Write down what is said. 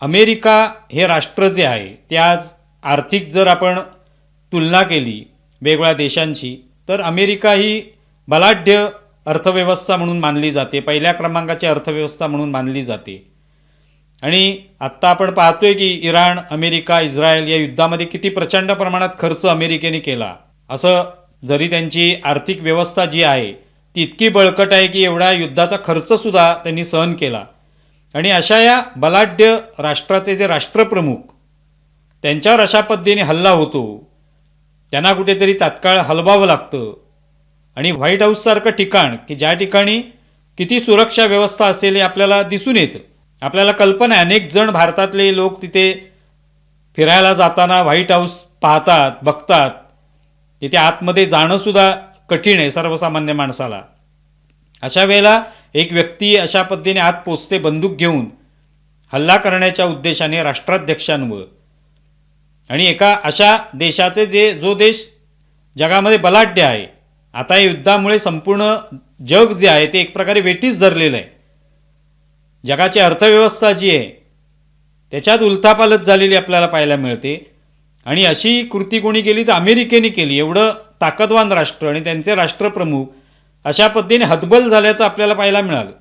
America हे राष्ट्र जे आहे ते आज आर्थिक जर आपण तुलना केली वेगवेगळ्या देशांची तर अमेरिका ही बलाढ्य अर्थव्यवस्था म्हणून मानली जाते, पहिल्या क्रमांकाची अर्थव्यवस्था म्हणून मानली जाते. आणि आत्ता आपण पाहतोय की इराण, अमेरिका, इस्रायल या युद्धामध्ये किती प्रचंड प्रमाणात खर्च अमेरिकेने केला. असं जरी त्यांची आर्थिक व्यवस्था जी आहे ती इतकी बळकट आहे की एवढा युद्धाचा खर्चसुद्धा त्यांनी सहन केला. आणि अशा या बलाढ्य राष्ट्राचे जे राष्ट्रप्रमुख त्यांच्यावर अशा पद्धतीने हल्ला होतो, त्यांना कुठेतरी तात्काळ हलवावं लागतं. आणि व्हाईट हाऊससारखं ठिकाण की ज्या ठिकाणी किती सुरक्षा व्यवस्था असेल हे आपल्याला दिसून येतं. आपल्याला कल्पना आहे, अनेक जण भारतातले लोक तिथे फिरायला जाताना व्हाईट हाऊस पाहतात, बघतात. तिथे आतमध्ये जाणंसुद्धा कठीण आहे सर्वसामान्य माणसाला. अशा वेळेला एक व्यक्ती अशा पद्धतीने आत पोचते बंदूक घेऊन हल्ला करण्याच्या उद्देशाने राष्ट्राध्यक्षांवर. आणि एका अशा देशाचे जो देश जगामध्ये बलाढ्य आहे, आता या युद्धामुळे संपूर्ण जग जे आहे ते एक प्रकारे वेठीस धरलेलं आहे. जगाची अर्थव्यवस्था जी आहे त्याच्यात उलथापालथ झालेली आपल्याला पाहायला मिळते. आणि अशी कृती कोणी केली तर अमेरिकेने केली. एवढं ताकदवान राष्ट्र आणि त्यांचे राष्ट्रप्रमुख अशा पद्धतीने हतबल झाल्याचं आपल्याला पाहायला मिळालं.